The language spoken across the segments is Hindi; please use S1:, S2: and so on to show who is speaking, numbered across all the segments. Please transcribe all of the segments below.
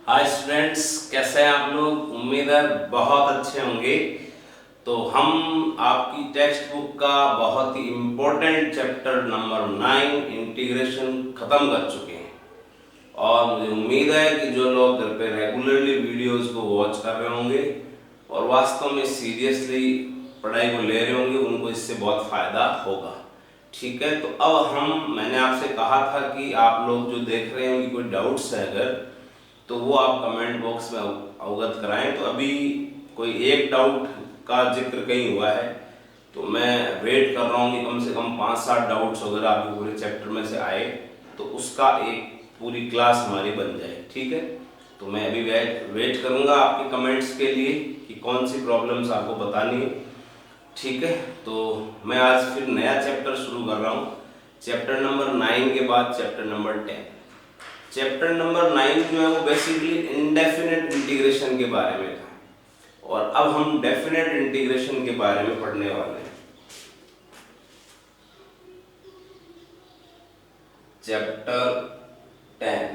S1: हाय स्टूडेंट्स, कैसे हैं आप लोग। उम्मीद है बहुत अच्छे होंगे। तो हम आपकी टेक्स्ट बुक का बहुत ही इम्पोर्टेंट चैप्टर नंबर 9 इंटीग्रेशन ख़त्म कर चुके हैं। और मुझे उम्मीद है कि जो लोग घर पे रेगुलरली वीडियोस को वॉच कर रहे होंगे और वास्तव में सीरियसली पढ़ाई को ले रहे होंगे, उनको इससे बहुत फ़ायदा होगा। ठीक है, तो अब मैंने आपसे कहा था कि आप लोग जो देख रहे हैं उनकी कोई डाउट्स है अगर, तो वो आप कमेंट बॉक्स में अवगत कराएं। तो अभी कोई एक डाउट का जिक्र कहीं हुआ है, तो मैं वेट कर रहा हूँ कि कम से कम 5-7 डाउट्स अगर आपके पूरे चैप्टर में से आए तो उसका एक पूरी क्लास हमारी बन जाए। ठीक है, तो मैं अभी वेट करूँगा आपके कमेंट्स के लिए कि कौन सी प्रॉब्लम्स आपको बतानी है। ठीक है, तो मैं आज फिर नया चैप्टर शुरू कर रहा हूँ। चैप्टर नंबर 9 के बाद चैप्टर नंबर 10। चैप्टर नंबर 9 जो है वो बेसिकली इंडेफिनेट इंटीग्रेशन के बारे में था, और अब हम डेफिनेट इंटीग्रेशन के बारे में पढ़ने वाले हैं। Chapter 10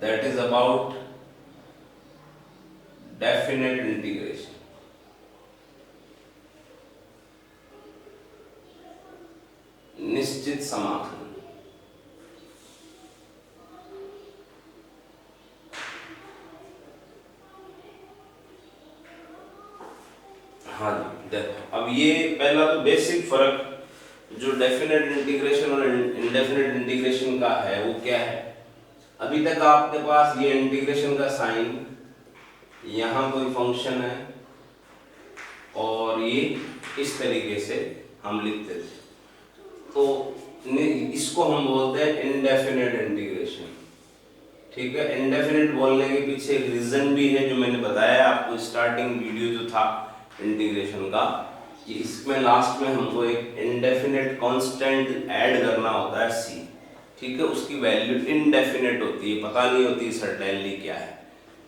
S1: that is about definite integration. निश्चित समाकलन। हाँ जी, देखो अब ये पहला तो बेसिक फर्क जो डेफिनेट इंटीग्रेशन और इंडेफिनेट इंटीग्रेशन का है वो क्या है। अभी तक आपके पास ये इंटीग्रेशन का साइन, यहाँ कोई फंक्शन है और ये इस तरीके से हम लिखते थे, तो इसको हम बोलते हैं इंडेफिनेट इंटीग्रेशन। ठीक है, इंडेफिनेट बोलने के पीछे एक रीजन भी है जो मैंने बताया आपको स्टार्टिंग वीडियो जो था इंटीग्रेशन का, कि इसमें लास्ट में हमको एक इंडेफिनेट कांस्टेंट ऐड करना होता है c। ठीक है, उसकी वैल्यू इनडेफिनेट होती है, पता नहीं होती सर्टेनली क्या है,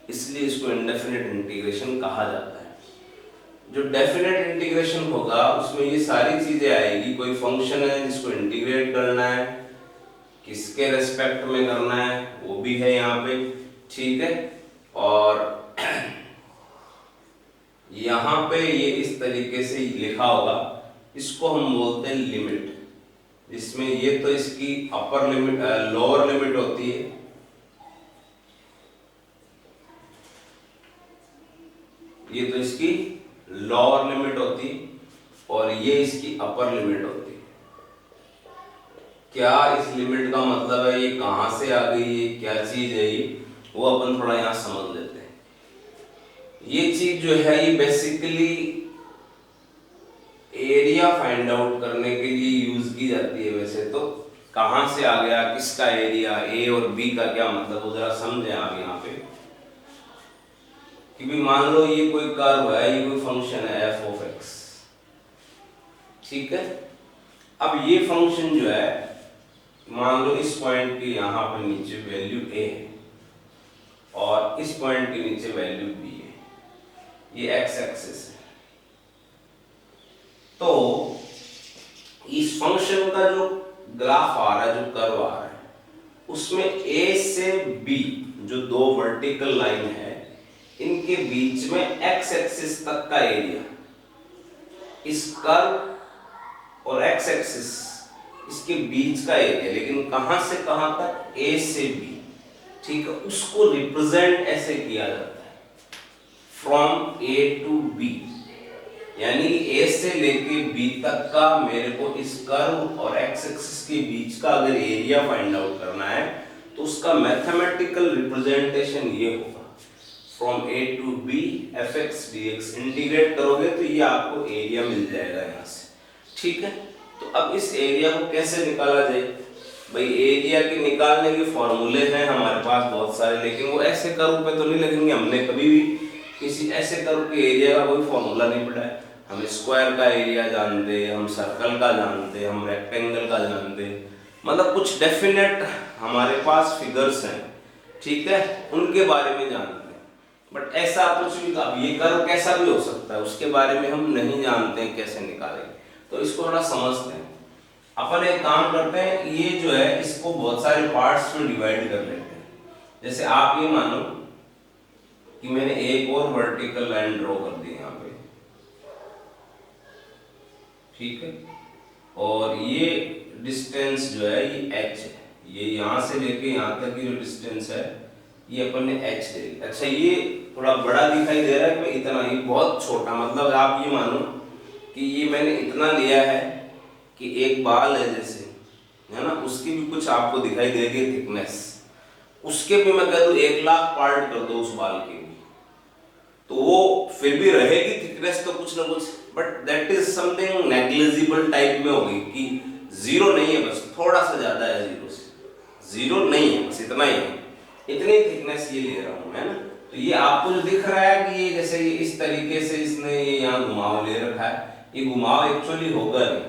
S1: इसलिए इसको इंडेफिनेट इंटीग्रेशन कहा जाता है। जो डेफिनेट इंटीग्रेशन होगा उसमें ये सारी चीजें आएगी। कोई फंक्शन है जिसको इंटीग्रेट करना है, किसके रेस्पेक्ट में करना है वो भी है यहाँ पे। ठीक है, और यहाँ पे ये इस तरीके से लिखा होगा, इसको हम बोलते हैं लिमिट, जिसमें ये तो इसकी अपर लिमिट लोअर लिमिट होती है, ये तो इसकी लोअर लिमिट होती और ये इसकी अपर लिमिट होती। क्या इस लिमिट का मतलब है, ये कहां से आ गई, ये क्या चीज है, ये वो अपन थोड़ा यहां समझ लेते हैं। ये चीज जो है ये बेसिकली एरिया फाइंड आउट करने के लिए यूज की जाती है। वैसे तो कहां से आ गया, किसका एरिया, ए और बी का क्या मतलब, वो जरा समझें आप यहाँ पे। कि भी मान लो ये कोई कर्व है, ये कोई फंक्शन है एफ ऑफ एक्स। ठीक है, अब ये फंक्शन जो है मान लो इस पॉइंट की यहाँ पे नीचे वैल्यू ए है और इस पॉइंट के नीचे वैल्यू बी है, ये एक्स एक्सिस है। तो इस फंक्शन का जो ग्राफ आ रहा है, जो कर्व आ रहा है, उसमें ए से बी जो दो वर्टिकल लाइन है, इनके बीच में एक्स एक्सिस तक का एरिया, इस कर्व और एक्स एक्सिस इसके बीच का एरिया, लेकिन कहां से कहां तक, ए से बी। ठीक है, उसको रिप्रेजेंट ऐसे किया जाता है फ्रॉम ए टू बी, यानी ए से लेके बी तक का मेरे को इस कर्व और एक्स एक्सिस के बीच का अगर एरिया फाइंड आउट करना है तो उसका मैथमेटिकल रिप्रेजेंटेशन ये होगा, from A to B F X D X. Integrate करोगे तो ये आपको एरिया मिल जाएगा यहाँ से। ठीक है, तो अब इस एरिया को कैसे निकाला जाए भाई। एरिया के निकालने के फॉर्मूले हैं हमारे पास बहुत सारे, लेकिन वो ऐसे कर्व पे तो नहीं लगेंगे। हमने कभी भी किसी ऐसे कर्व के एरिया का कोई फॉर्मूला नहीं पढ़ा है। हम स्क्वायर का एरिया जानते, हम सर्कल का जानते, हम रेक्टेंगल का जानते, मतलब कुछ डेफिनेट हमारे पास फिगर्स हैं। ठीक है, उनके बारे में जानते हैं, बट ऐसा कुछ भी, अब ये कर्व कैसा भी हो सकता है, उसके बारे में हम नहीं जानते हैं कैसे निकालेंगे। तो इसको थोड़ा समझते हैं। अपन एक काम करते हैं, ये जो है इसको बहुत सारे पार्ट्स में डिवाइड कर लेते हैं। जैसे आप ये मानो कि मैंने एक और वर्टिकल लाइन ड्रॉ कर दी यहाँ पे, ठीक है, और ये डिस्टेंस जो है ये h है, ये यहाँ से लेके यहाँ तक की जो डिस्टेंस है ये अपन ने h दे दी। अच्छा ये थोड़ा बड़ा दिखाई दे रहा है कि इतना, ये बहुत छोटा, मतलब आप ये मानो कि ये मैंने इतना लिया है कि एक बाल है जैसे, है ना, उसकी भी कुछ आपको दिखाई देगी थिकनेस, उसके भी मैं कह दूं 1,00,000 पार्ट कर दो उस बाल के भी, तो वो फिर भी रहेगी थिकनेस तो कुछ ना कुछ, but that is something negligible type में होगी कि जीरो नहीं है, बस थोड़ा सा ज्यादा है जीरो से, जीरो नहीं है, बस इतना ही है, इतनी थिकनेस ये ले रहा हूं, है ना। तो ये आपको जो दिख रहा है कि ये जैसे ये इस तरीके से इसने ये यहाँ घुमाव ले रखा है, ये घुमाव एक्चुअली होगा नहीं,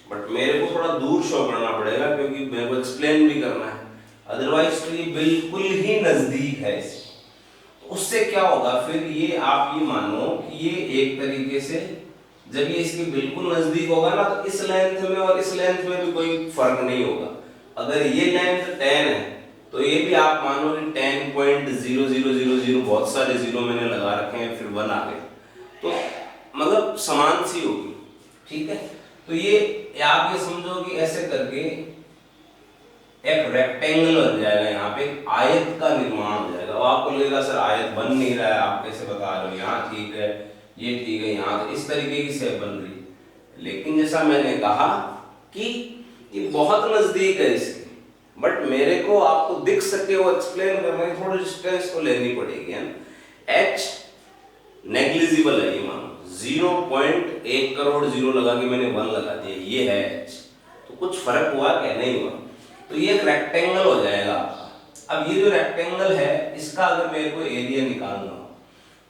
S1: बट मेरे को थोड़ा दूर शो करना पड़ेगा क्योंकि मेरे को एक्सप्लेन भी करना है, अदरवाइज तो ये बिल्कुल ही नजदीक है इसके। तो उससे क्या होगा फिर, ये आप ये मानो कि ये एक तरीके से जब ये इसके बिल्कुल नजदीक होगा ना, तो इस लेंथ में और इस लेंथ में भी कोई फर्क नहीं होगा। अगर ये लेंथ 10 है तो ये भी आप मानो कि 10.0000, बहुत सारे जीरो मैंने लगा रखे हैं, फिर 1 आ गए, तो मतलब समान सी होगी, ठीक है। तो ये आप ये समझो कि ऐसे करके एक रेक्टेंगल बन जाएगा, यहाँ पे आयत का निर्माण हो जाएगा। और आपको लगेगा सर आयत बन नहीं रहा है, आप कैसे बता रहे हो, यहाँ ठीक है, ये ठीक है, यहाँ तो इस तरीके की शेप बन रही है, लेकिन जैसा मैंने कहा कि ये बहुत नजदीक है इसके, बट मेरे को आपको दिख सके वो एक्सप्लेन करने की थोड़ी डिस्टेंस तो लेनी पड़ेगी, है ना। h नेग्लिजिबल है, ये मानो 0.1 करोड़ जीरो लगा के मैंने 1 लगा दिया, ये है h, तो कुछ फर्क हुआ क्या, नहीं हुआ। तो ये एक रेक्टेंगल हो जाएगा आपका। अब ये जो रेक्टेंगल है इसका अगर मेरे को एरिया निकालना हो,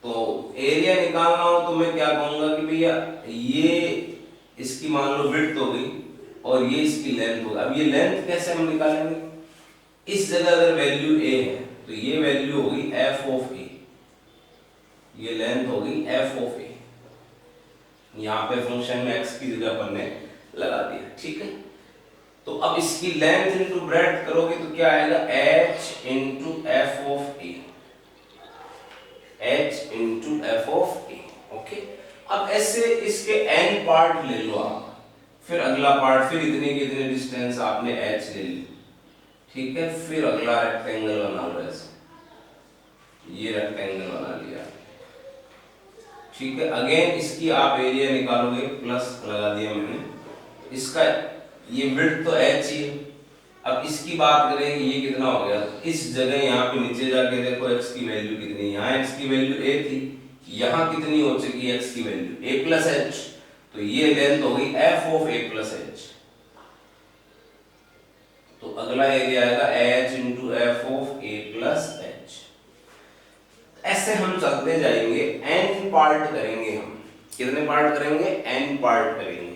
S1: तो एरिया निकालना हो तो मैं क्या कहूंगा कि भैया ये इसकी मान लो विड्थ हो गई और ये इसकी लेंथ होगा। अब ये लेंथ कैसे हम निकालेंगे, इस जगह अगर वैल्यू a है तो ये वैल्यू होगी f ऑफ a, ये लेंथ होगी f ऑफ a, यहाँ पे फंक्शन में x की जगह अपन ने लगा दिया, ठीक है। तो अब इसकी लेंथ इनटू ब्रेड्थ करोगे तो क्या आएगा, h into f of a, h into f of a, okay. अब ऐसे इसके n पार्ट ले लो आप, फिर अगला पार्ट, फिर इतने की इतने डिस्टेंस आपने h ले ली, ठीक है, फिर अगला रेक्टेंगल बना लो ऐसे, ये रेक्टेंगल बना लिया, ठीक है। अगेन इसकी आप एरिया निकालोगे, प्लस लगा दिया मैंने, इसका ये विड्थ तो h ही है। अब इसकी बात करें ये कितना हो गया, इस जगह यहाँ पे नीचे जाके देखो x की वैल्यू कितनी, यहाँ x की वैल्यू a थी, यहाँ कितनी हो चुकी है x की वैल्यू a प्लस h, तो ये लेंथ हो गई f of a plus h। तो अगला एरिया आएगा h into f of a plus h। ऐसे हम चलते जाएंगे, n पार्ट करेंगे हम, कितने पार्ट करेंगे, n पार्ट करेंगे।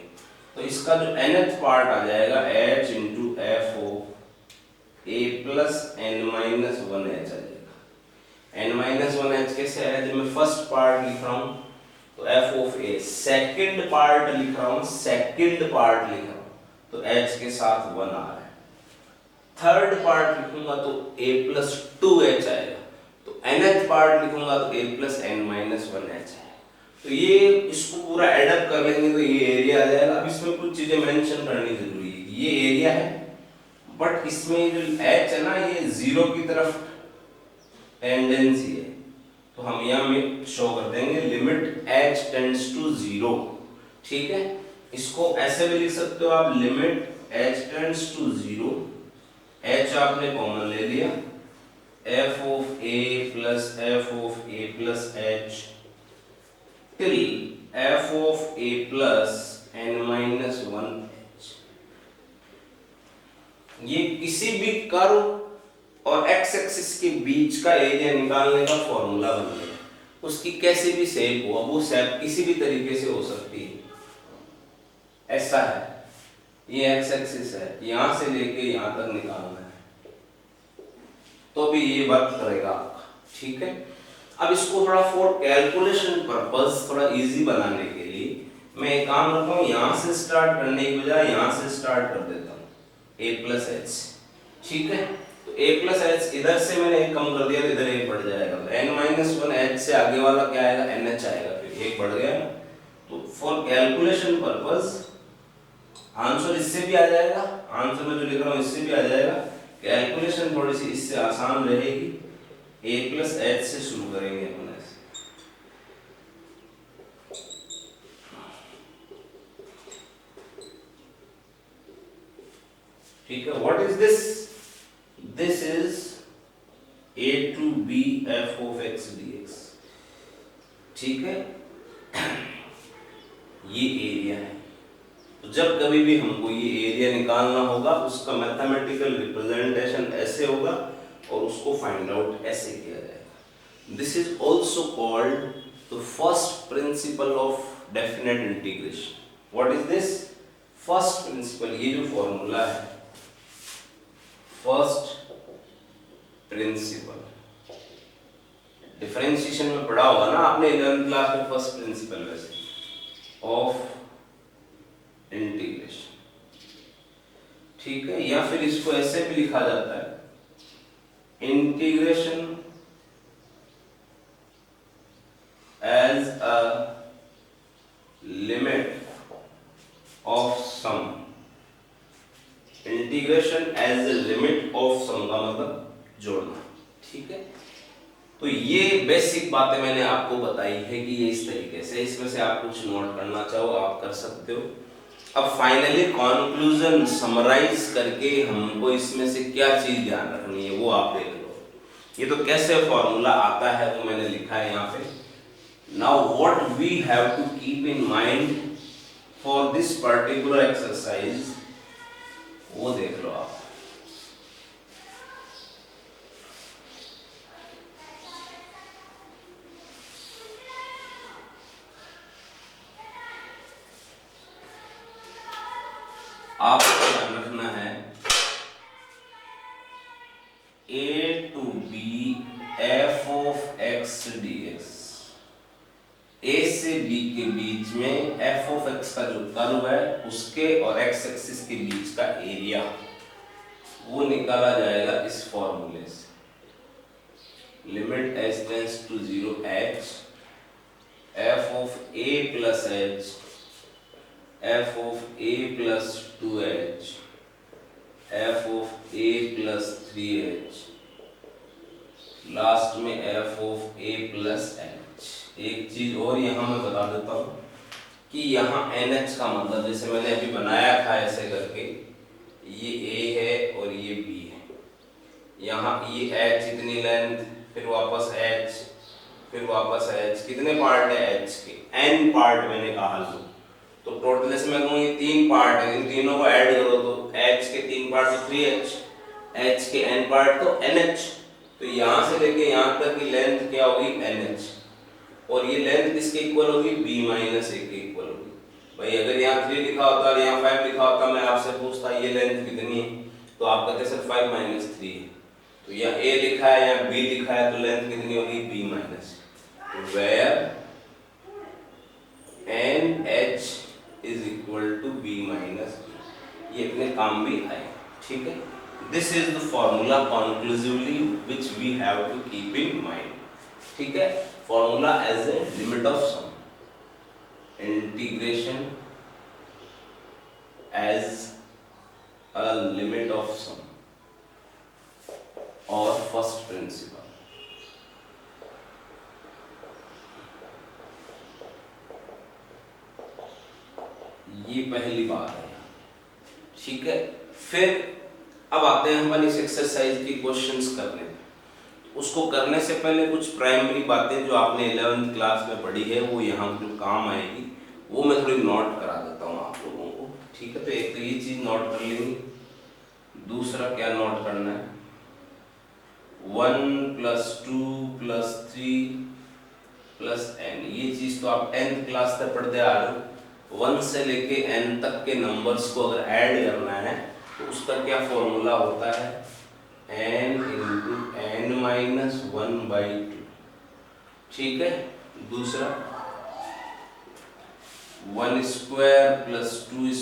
S1: तो इसका जो nth पार्ट आ जाएगा h into f of a plus n minus 1h आ जाएगा। n माइनस 1h कैसे है, जब मैं फर्स्ट पार्ट लिख रहा हूँ तो f of a, second part लिख रहा हूँ, सेकंड पार्ट लिख रहा हूँ तो h के साथ 1 आ रहा है, थर्ड पार्ट लिखूंगा तो a प्लस 2h आएगा, तो nth पार्ट लिखूंगा तो a plus n minus 1h है। तो ये इसको पूरा एडअप कर लेंगे तो ये एरिया आ जाएगा। अब इसमें कुछ चीजें मेंशन करनी जरूरी है, ये एरिया है, बट इसमें जो h है ना ये जीरो की तरफ टेंडेंसी है, तो हम यहाँ में शो कर देंगे लिमिट h टेंड्स टू 0, ठीक है। इसको ऐसे भी लिख सकते हो आप, limit h tends to 0, h आपने कॉमन ले लिया, f of a plus f of a plus h till f of a plus n minus 1h। ये किसी भी कर्व और x एक्सिस के बीच का एरिया निकालने का फॉर्मूला बन गया, उसकी कैसी भी शेप हो, वो शेप किसी भी तरीके से हो सकती है। ऐसा है, ये x एक्सिस है, यहां से लेके यहां तक निकालना है तो भी ये वर्क करेगा आपका, ठीक है। अब इसको थोड़ा फॉर कैलकुलेशन पर्पस थोड़ा इजी बनाने के लिए मैं एक काम करता हूँ, यहाँ से स्टार्ट करने की बजाय यहाँ से स्टार्ट कर देता हूँ a प्लस h, ठीक है। तो a प्लस एच इधर से मैंने एक कम कर दिया तो इधर एक बढ़ जाएगा, तो n माइनस वन एच से आगे वाला क्या आएगा, एन एच आएगा, फिर एक बढ़ गया ना। तो फॉर कैलकुलेशन पर्पस आंसर इससे भी आ जाएगा, आंसर में जो लिख रहा हूँ इससे भी आ जाएगा। कैलकुलेशन थोड़ी सी इससे आसान रहेगी, a प्लस एच से शुरू करेंगे अपन ऐसे। ठीक है, what is this, this is a to b f of x dx। ठीक है, ये एरिया है। तो जब कभी भी हमको ये एरिया निकालना होगा उसका मैथमेटिकल रिप्रेजेंटेशन ऐसे होगा और उसको फाइंड आउट ऐसे किया जाएगा। This is also called the first principle of definite integration. What is this first principle, ये जो फॉर्मूला है फर्स्ट प्रिंसिपल, डिफरेंशिएशन में पढ़ा होगा ना आपने 11th क्लास में, फर्स्ट प्रिंसिपल वैसे ऑफ इंटीग्रेशन। ठीक है, या फिर इसको ऐसे भी लिखा जाता है, integration as a limit of sum, integration as a limit of sum का मतलब जोड़ना। ठीक है, तो ये बेसिक बातें मैंने आपको बताई है कि ये इस तरीके से, इसमें से आप कुछ नोट करना चाहो आप कर सकते हो। अब फाइनली कंक्लूजन समराइज करके हमको इसमें से क्या चीज ध्यान रखनी है वो आप देख लो। ये तो कैसे फॉर्मूला आता है वो मैंने लिखा है यहाँ पे। Now what we have to keep in mind for this particular exercise वो देख लो आप। आपको ध्यान रखना है a to b f of x dx, a से b के बीच में f of x का जो कर्व है उसके और x एक्सिस के बीच का एरिया वो निकाला जाएगा इस फॉर्मूले से। Limit h tends to 0 h f of a plus h f of a plus 2h f of a plus 3h last में f of a plus h। एक चीज और यहाँ मैं बता देता हूँ कि यहाँ NH का मतलब जैसे मैंने अभी बनाया था ऐसे करके, ये A है और ये B है, यहाँ ये H इतनी लेंथ, फिर वापस H, फिर वापस H, कितने पार्ट है H के, N पार्ट मैंने कहा लो। तो टोटल जैसे मैं कहूँ ये 3 पार्ट है, इन तीनों को ऐड करो तो H के 3 पार्ट तो 3H, H के N पार्ट तो NH। तो यहाँ से लेके यहाँ तक की लेंथ क्या होगी NH, और ये लेंथ किसके इक्वल होगी B माइनस 1 के इक्वल होगी। भाई अगर यहाँ 3 लिखा होता और यहाँ 5 लिखा होता, मैं आपसे पूछता ये लेंथ कितनी है, तो आप कहते सर 5 माइनस 3 है। तो यहाँ A लिखा है यहाँ B लिखा है तो लेंथ कितनी होगी B minus, where NH is equal to B minus B। ये अपने काम भी आए। ठीक है, this is the formula conclusively which we have to keep in mind. ठीक है, formula as a limit of sum, integration as a limit of sum और फर्स्ट प्रिंसिपल। ये पहली बात है। ठीक है, फिर अब आते हैं हम इस एक्सरसाइज की क्वेश्चंस करने। उसको करने से पहले कुछ प्राइमरी बातें जो आपने 11th क्लास में पढ़ी है वो यहाँ जो काम आएगी वो मैं थोड़ी नोट करा देता हूँ आप लोगों को। ठीक है, तो एक तो ये चीज नोट कर लेंगे, दूसरा क्या नोट करना है, 1 + 2 + 3 + n, ये चीज तो आप 10th क्लास तक पढ़ते आ रहे हो। 1 से लेके n तक के नंबर्स को अगर ऐड करना है तो उसका क्या फॉर्मूला होता है, n × n - 1/2। ठीक है, दूसरा 1² + 2²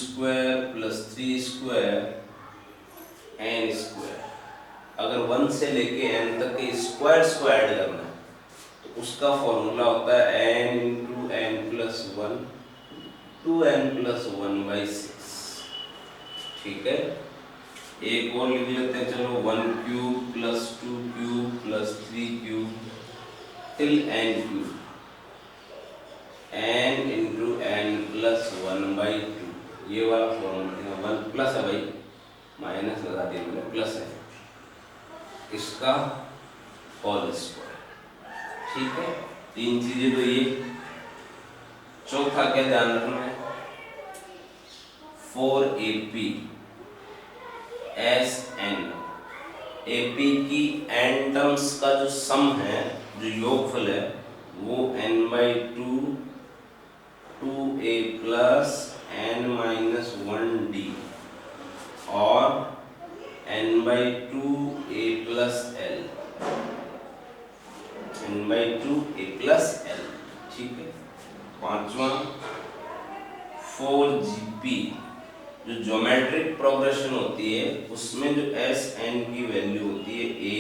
S1: + 3² n²। अगर 1 से लेके n तक के स्क्वायर्स को ऐड करना है तो उसका फॉर्मूला होता है n into N plus one two n plus one by six. ठीक है, एक और लिख लेते हैं, चलो 1 cube plus 2 cube plus 3 cube till n cube, n into N plus one by two, ये वाला फॉर्मूला 1 प्लस है भाई, माइनस लगा दिया मैंने, प्लस है इसका होल स्क्वायर। ठीक है, तीन चीजें तो ये। चौथा क्या ध्यान रखना है, 4AP SN, AP की n टर्म्स का जो सम है, जो योगफल है, वो n by two 2a plus n minus 1d और n by two a plus l, n by two a plus l। ठीक है, पांचवा 4GP, जो ज्योमेट्रिक प्रोग्रेशन होती है उसमें जो एस एन की वैल्यू होती है a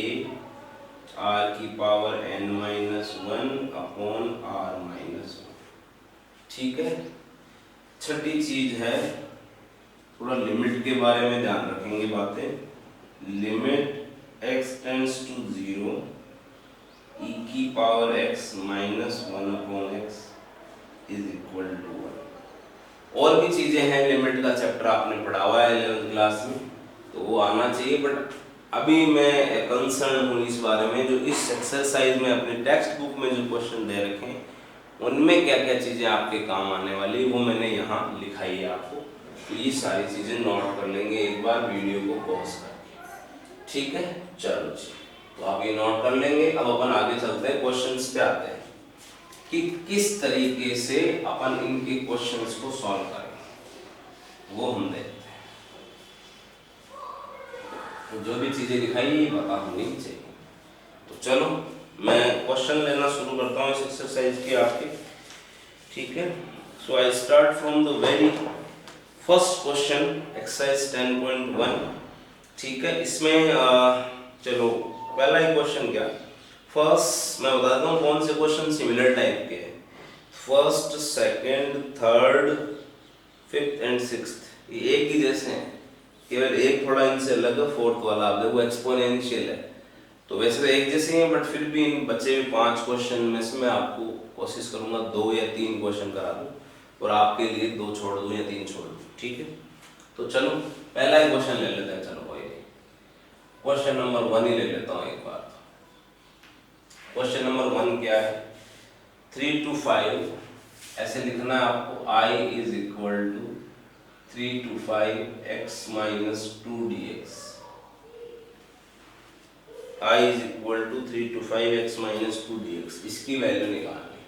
S1: r की power n minus one upon r minus one. ठीक है, छठी चीज है, थोड़ा लिमिट के बारे में ध्यान रखेंगे बातें। Limit x tends to 0 e की power x minus one upon x is equal to 1। और भी चीजें हैं, लिमिट का चैप्टर आपने पढ़ा हुआ है 11th क्लास में, तो वो आना चाहिए, बट अभी मैं कंसर्न हूँ इस बारे में, जो इस एक्सरसाइज में अपने टेक्स्ट बुक में जो क्वेश्चन दे रखे हैं उनमें क्या क्या चीजें आपके काम आने वाली वो मैंने यहाँ लिखाई है आपको, तो ये सारी चीजें नोट कर लेंगे एक बार वीडियो को पॉज करके। ठीक है, चलो जी, तो आप ये नोट कर लेंगे। अब अपन आगे चलते हैं, क्वेश्चंस पे आते हैं कि किस तरीके से अपन इनके क्वेश्चंस को सॉल्व करेंगे, वो हम देखते हैं। तो जो भी चीजें दिखाई ये पता होनी चाहिए। तो चलो मैं क्वेश्चन लेना शुरू करता हूँ इस एक्सरसाइज के आपके। ठीक है, so I start from the very first question, exercise 10.1। ठीक है, इसमें चलो पहला ही क्वेश्चन क्या, फर्स्ट मैं बताता हूँ कौन से क्वेश्चन सिमिलर टाइप के हैं। First, second, third, fifth and sixth ये एक ही जैसे हैं, केवल एक थोड़ा इनसे अलग है, फोर्थ वाला आप देखो एक्सपोनेंशियल है। तो वैसे तो एक जैसे ही हैं, बट फिर भी इन बचे हुए 5 क्वेश्चन में से मैं आपको कोशिश करूंगा 2 या 3 क्वेश्चन करा दूं और आपके लिए 2 छोड़ दूं या 3 छोड़ दूं। ठीक है, तो चलो पहला ही क्वेश्चन ले लेते हैं। चलो कोई नहीं, क्वेश्चन नंबर 1 ही ले लेता हूँ एक बार। क्वेश्चन नंबर 1 क्या है, 3 to 5 ऐसे लिखना है आपको, i is equal to 3 to 5 x minus 2 dx। i is equal to 3 to 5 x minus 2 dx, इसकी वैल्यू निकालनी।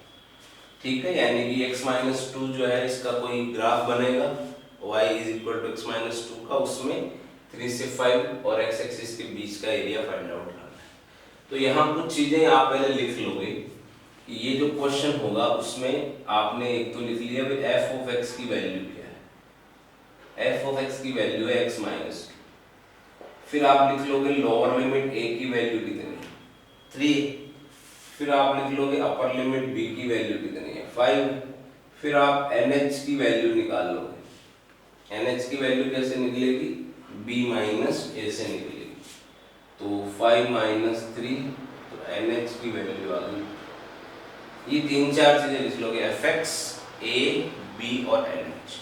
S1: ठीक है, यानी कि x माइनस 2 जो है इसका कोई ग्राफ बनेगा, y is equal to x minus 2 का, उसमें 3 से 5 और x एक्सिस के बीच का एरिया फाइंड आउट करना है। तो यहाँ कुछ चीजें आप पहले लिख लोगे कि ये जो क्वेश्चन होगा उसमें आपने एक तो लिख लिया f ऑफ x की वैल्यू क्या है, f ऑफ x की वैल्यू है x माइनस 2। फिर आप लिख लोगे लोअर लिमिट a की वैल्यू कितनी है 3, फिर आप लिख लोगे अपर लिमिट b की वैल्यू कितनी है 5, फिर आप nh की वैल्यू निकाल लोगे। nh की वैल्यू कैसे निकलेगी, b माइनस a से निकलेगी, तो 5 माइनस 3, तो nh की वैल्यू आ गई। ये 3-4 चीजें लिख लोगे, fx, a, b और nh।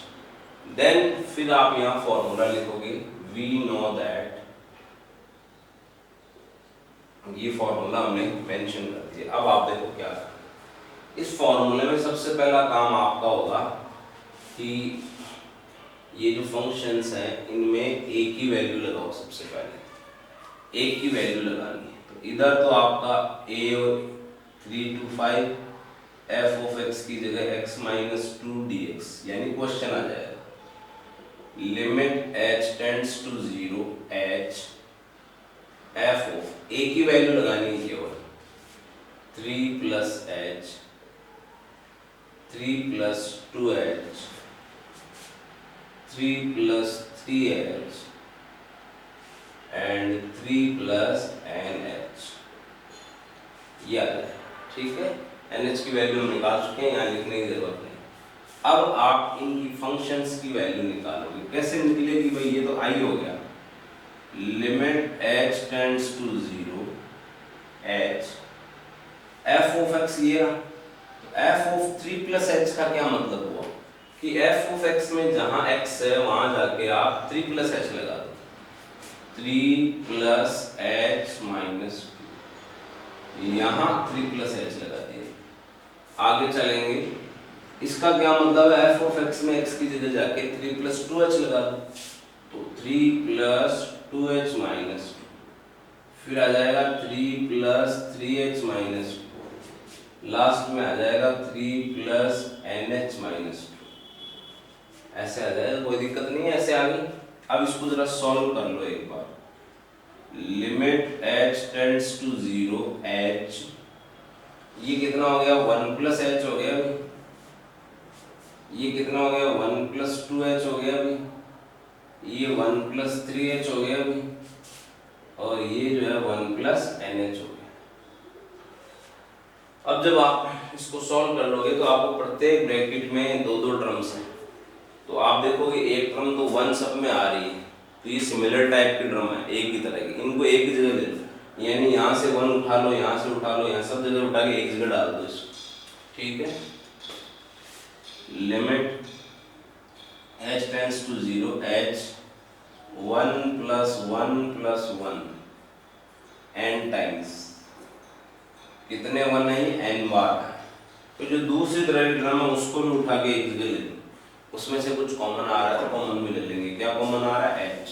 S1: देन फिर आप यहाँ फॉर्मूला लिखोगे, we know that, ये फॉर्मूला हमने मेंशन कर दिया। अब आप देखो क्या करना, इस फॉर्मूले में सबसे पहला काम आपका होगा कि ये जो फंक्शंस हैं इनमें a की वैल्यू लगाओ। सबसे पहले a की वैल्यू लगानी है, तो इधर तो आपका a और 3 to 5 f ऑफ x की जगह x माइनस 2 dx, यानी क्वेश्चन आ जाएगा limit h tends to 0 h f of a की वैल्यू लगानी है केवल 3 plus h, 3 plus 2h, 3 plus 3h and 3 plus NH, ये आ जाए। ठीक है, NH की वैल्यू हम निकाल चुके हैं, यहाँ लिखने की जरूरत नहीं। अब आप इनकी फंक्शंस की वैल्यू निकालोगे। कैसे निकलेगी भाई? ये तो आई हो गया, limit h tends to 0 h f of x, ये रहा। f ऑफ 3 प्लस h का क्या मतलब हुआ कि f ऑफ x में जहां x है वहां जाके आप 3 प्लस h लगा दो, 3 प्लस h माइनस 2, यहाँ 3 प्लस h लगा दिए। आगे चलेंगे, इसका क्या मतलब है? f ऑफ x में x की जगह जाके 3 प्लस 2h लगा दो, तो 3 प्लस 2h माइनस 2, फिर आ जाएगा 3 प्लस 3h माइनस 4, लास्ट में आ जाएगा 3 प्लस NH माइनस 2। ऐसे आ जाएगा, कोई दिक्कत नहीं है, ऐसे आ गई। अब इसको जरा सॉल्व कर लो एक बार। Limit h tends to 0 h, ये कितना हो गया? 1 प्लस h हो गया अभी। ये कितना हो गया? 1 प्लस 2h हो गया अभी। ये 1 प्लस 3h हो गया अभी, और ये जो है 1 प्लस NH हो गया। अब जब आप इसको सॉल्व कर लोगे तो आपको प्रत्येक ब्रैकेट में दो दो टर्म्स हैं, तो आप देखोगे एक टर्म तो 1 सब में आ रही है, तो ये सिमिलर टाइप की टर्म है, एक ही तरह की। इनको एक ही जगह ले लो, यानी यहाँ से 1 उठा लो, यहाँ से उठा लो, यहाँ सब जगह उठा के एक जगह डाल दो इसको। ठीक है, limit h tends to 0 h 1 plus 1 plus 1 n times, कितने 1 है? n बार। तो जो दूसरी तरह की टर्म है उसको भी उठा के एक जगह ले लो, उसमें से कुछ कॉमन आ रहा है तो कॉमन भी ले लेंगे। क्या कॉमन आ रहा है? h,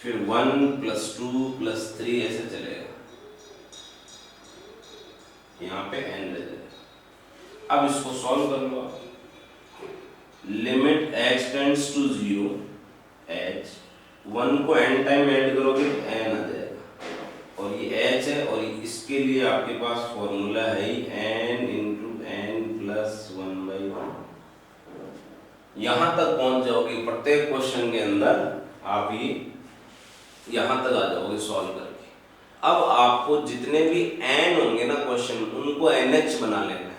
S1: फिर 1 प्लस 2 प्लस 3 ऐसे चलेगा, यहाँ पे n रह जाएगा। अब इसको सॉल्व कर लो आप। Limit h tends to 0 h, 1 को n टाइम ऐड करोगे तो n आ जाएगा, और ये h है, और इसके लिए आपके पास फॉर्मूला है ही n इंटू n प्लस 1/1। यहाँ तक पहुँच जाओगे प्रत्येक क्वेश्चन के अंदर, आप ये यहाँ तक आ जाओगे सॉल्व करके। अब आपको जितने भी n होंगे ना क्वेश्चन, उनको NH बना लेना है।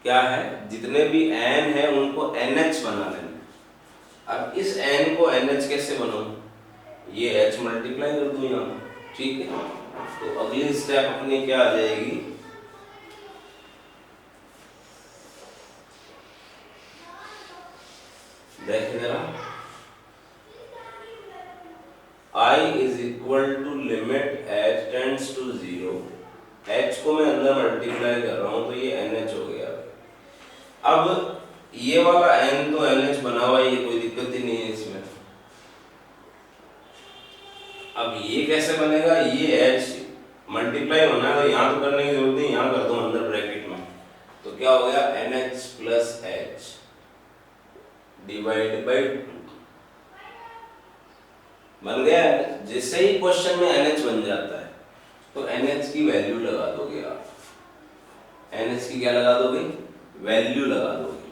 S1: क्या है? जितने भी n है उनको NH बना लेना है। अब इस n को NH कैसे बनाऊं? ये h मल्टीप्लाई कर दूं यहाँ, ठीक है। तो अगली स्टेप अपनी क्या आ जाएगी? देखिए जरा, I is equal to limit h tends to 0, h को मैं अंदर मल्टीप्लाई कर रहा हूं तो ये NH हो गया। अब ये वाला n तो NH बना हुआ, ये कोई दिक्कत ही नहीं है इसमें। अब ये कैसे बनेगा? ये h मल्टीप्लाई होना है तो यहाँ तो करने की जरूरत नहीं, यहाँ कर दो अंदर ब्रैकेट में, तो क्या हो गया? NH plus h divide by 2 बन गया। जैसे ही क्वेश्चन में NH बन जाता है तो NH की वैल्यू लगा दोगे आप। NH की क्या लगा दोगे? वैल्यू लगा दोगे,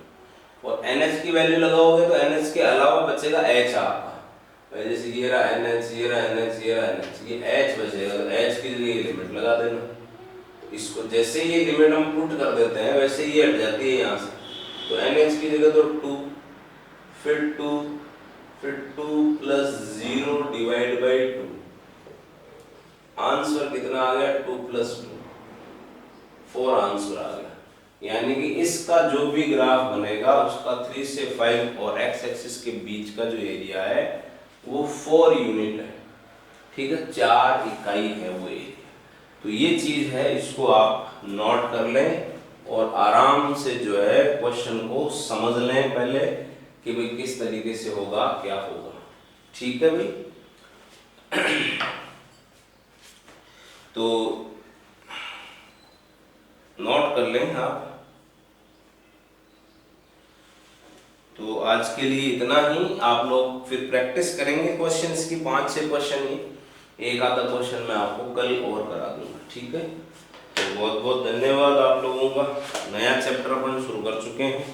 S1: और NH की वैल्यू लगाओगे तो NH के अलावा बचेगा H आपका। जैसे ये रहा NH, ये रहा NH, ये रहा NH, ये H बचेगा, तो H की जगह लिमिट लगा देना। इसको जैसे ये लिमिट हम पुट कर देते हैं वैसे ये हट जाती है यहाँ से, तो NH की जगह तो 2, फिर 2, फिर 2 प्लस 0 डिवाइड बाई 2, आंसर कितना आ गया? 2 प्लस 2, 4 आंसर आ गया। यानी कि इसका जो भी ग्राफ बनेगा उसका 3 से 5 और x एक्सिस के बीच का जो एरिया है वो 4 यूनिट है, ठीक है, 4 इकाई है वो एरिया। तो ये चीज है, इसको आप नोट कर लें और आराम से जो है क्वेश्चन को समझ लें पहले कि भाई किस तरीके से होगा, क्या होगा। ठीक है भाई। तो नोट कर लें आप। तो आज के लिए इतना ही। आप लोग फिर प्रैक्टिस करेंगे क्वेश्चंस की, 5-6 क्वेश्चन ही, एक आधा क्वेश्चन मैं आपको कल और करा दूंगा। ठीक है, तो बहुत बहुत धन्यवाद आप लोगों का। नया चैप्टर अपन शुरू कर चुके हैं।